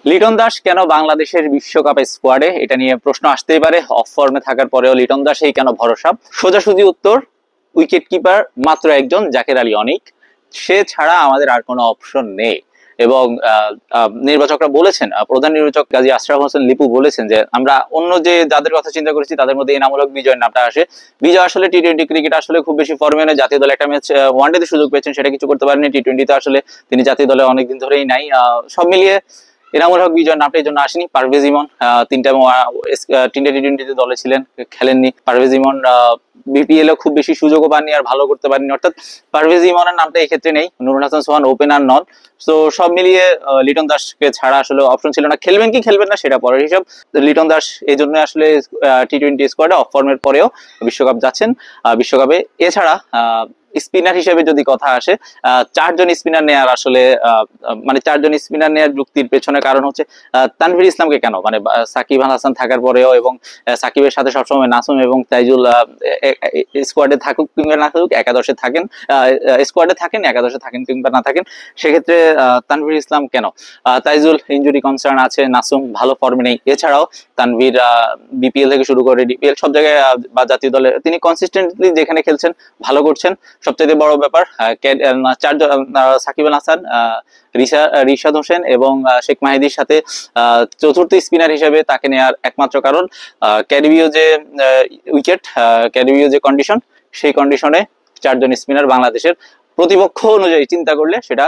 লিটন দাস কেন বাংলাদেশের বিশ্বকাপে স্কোয়াডে, এটা নিয়ে প্রশ্ন আসতেই পারে। অফ ফর্মে থাকার পরেও লিটন দাসই কেন ভরসা? সোজাসুজি উত্তর, উইকেট কিপার মাত্র একজন, জাকের আলী অনিক। সে ছাড়া আমাদের আর কোনো অপশন নেই। এবং নির্বাচকরা বলেছেন, প্রধান নির্বাচক কাজী আশরাফ হোসেন লিপু বলেছেন যে আমরা অন্য যে যাদের কথা চিন্তা করেছি তাদের মধ্যে এনামূলক বিজয়ের নামটা আসে। বিজয় আসলে টি-20 ক্রিকেট আসলে খুব বেশি ফর্মে নেই। জাতীয় দলে একটা ম্যাচ ওয়ানডেতে সুযোগ পেয়েছেন, সেটা কিছু করতে পারেনি। টি-20তে আসলে তিনি জাতীয় দলে অনেকদিন ধরেই নাই। সব মিলিয়ে এনামুল হক বিজয় নামটা এই জন্য আসেনি। পারভেজ ইমন তিনটা টি-20 দলে ছিলেন, খেলেননি। পারভেজ ইমন বিপিএল খুব বেশি সুযোগও পাননি আর ভালো করতে পারেনি, অর্থাৎ পারভেজ ইমনের নামটা এই ক্ষেত্রে নেই। নুরুল হাসান সোহান ওপেনার নন। তো সব মিলিয়ে লিটন দাসকে ছাড়া আসলে অপশন ছিল না। খেলবেন কি খেলবেন না সেটা পরের হিসাব। লিটন দাস এই জন্য আসলে টি-20 স্কোয়াডে অফ ফর্মের পরেও বিশ্বকাপ যাচ্ছেন। বিশ্বকাপে এছাড়া স্পিনার হিসেবে যদি কথা আসে, চারজন স্পিনার নেয়ার আসলে মানে চারজন স্পিনার নেয়ার যুক্তির পেছনে কারণ হচ্ছে তানভীর ইসলামকে কেন, মানে সাকিব আল হাসান থাকার পরেও এবং সাকিবের সাথে সবসময় নাসুম এবং তাইজুল স্কোয়াডে থাকুক কিংবা না থাকুক, একাদশে থাকেন, স্কোয়াডে থাকেন, একাদশে থাকেন কিংবা না থাকেন, সেক্ষেত্রে তানভীর ইসলাম কেন? তাইজুল ইনজুরি কনসার্ন আছে, নাসুম ভালো ফর্মে নেই। এছাড়াও তানভীর বিপিএল থেকে শুরু করে ডিপিএল সব জায়গায় বা জাতীয় দলে তিনি কনসিস্টেন্টলি যেখানে খেলছেন ভালো করছেন। সবচেয়ে বড় ব্যাপার চারজন, সাকিব আল হাসান, রিশাদ হোসেন এবং শেখ মাহিদির সাথে চতুর্থ স্পিনার হিসেবে তাকে নেওয়ার একমাত্র কারণ ক্যারিবীয় যে উইকেট, ক্যারিবীয় যে কন্ডিশন, সেই কন্ডিশনে চারজন স্পিনার বাংলাদেশের প্রতিপক্ষ অনুযায়ী চিন্তা করলে সেটা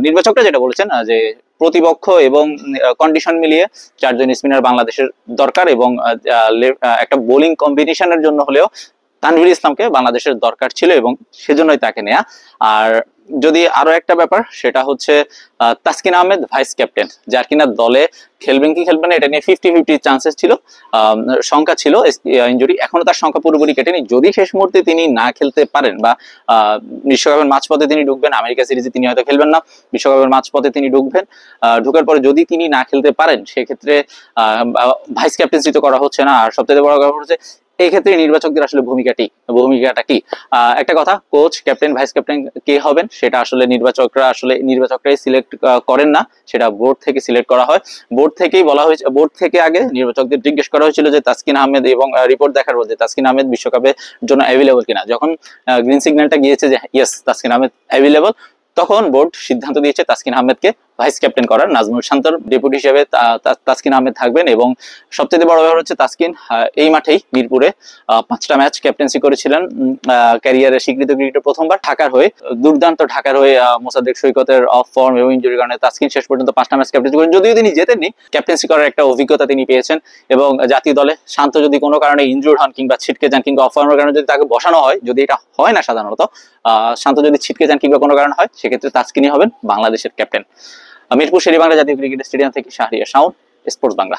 নির্বাচকরা যেটা বলেছেন যে প্রতিপক্ষ এবং কন্ডিশন মিলিয়ে চারজন স্পিনার বাংলাদেশের দরকার এবং একটা বোলিং কম্বিনেশনের জন্য হলেও তানভীর ইসলামকে বাংলাদেশের দরকার ছিল এবং সেজন্যই তাকে নেয়া। আর যদি আরো একটা ব্যাপার, সেটা হচ্ছে তাসকিন আহমেদ ভাইস ক্যাপ্টেন, যার কিনা দলে খেলবেন কি খেলবেন না এটা নিয়ে 50-50 চান্সেস ছিল, সংখ্যা ছিল ইনজুরি। এখনো তার সংখ্যা পুরোপুরি কেটেনি। যদি শেষ মুহূর্তে তিনি না খেলতে পারেন বা বিশ্বকাপের মাঝপথে তিনি ঢুকবেন, আমেরিকা সিরিজে তিনি হয়তো খেলবেন না, বিশ্বকাপের মাঝপথে তিনি ঢুকবেন, ঢুকার পরে যদি তিনি না খেলতে পারেন সেক্ষেত্রে ভাইস ক্যাপ্টেন্সি তো করা হচ্ছে না। আর সবচেয়ে বড় ব্যাপার হচ্ছে এই ক্ষেত্রে নির্বাচকদের আসলে ভূমিকাটা কি? একটা কথা, কোচ, ক্যাপ্টেন, ভাইস ক্যাপ্টেন কে হবেন সেটা আসলে নির্বাচকরাই সিলেক্ট করেন না, সেটা বোর্ড থেকে সিলেক্ট করা হয়। বোর্ড থেকেই বলা হয়েছে, বোর্ড থেকে আগে নির্বাচকদের জিজ্ঞেস করা হয়েছিল যে তাসকিন আহমেদ, এবং রিপোর্ট দেখার পর যে তাসকিন আহমেদ বিশ্বকাপের জন্য অ্যাভেলেবল কিনা। যখন গ্রিন সিগন্যালটা গিয়েছে যে ইয়েস তাসকিন আহমেদ অ্যাভেলেবল, তখন বোর্ড সিদ্ধান্ত দিয়েছে তাসকিন আহমেদকে ভাইস ক্যাপ্টেন করার। নাজমুল শান্তর ডেপুটি হিসেবে তাসকিন আহমেদ থাকবেন। এবং সবচেয়ে বড় ব্যাপার হচ্ছে তাসকিন এই মাঠেই মিরপুরে 5টা ম্যাচ ক্যাপ্টেন্সি করেছিলেন ক্যারিয়ারে, স্বীকৃত ক্রিকেটে প্রথমবার ঢাকার হয়ে, দুর্দান্ত ঢাকার হয়ে। মোসাদ্দেক সৈকতের অফ ফর্ম এবং ইনজুরির কারণে তাসকিন শেষ পর্যন্ত 5টা ম্যাচ ক্যাপ্টেন্সি করেন, যদিও তিনি জেতেননি, ক্যাপ্টেন্সি করার একটা অভিজ্ঞতা তিনি পেয়েছেন। এবং জাতীয় দলে শান্ত যদি কোনো কারণে ইনজুর্ড হন কিংবা ছিটকে যান কিংবা অফ ফর্মের কারণে যদি তাকে বসানো হয়, যদি এটা হয় না সাধারণত, শান্ত যদি ছিটকে যান কিংবা কোনো কারণ হয়, সেক্ষেত্রে তাসকিনই হবেন বাংলাদেশের ক্যাপ্টেন। মিরপুর শেরেবাংলা জাতীয় ক্রিকেট স্টেডিয়াম থেকে শাহরিয়ার শাওন, স্পোর্টস বাংলা।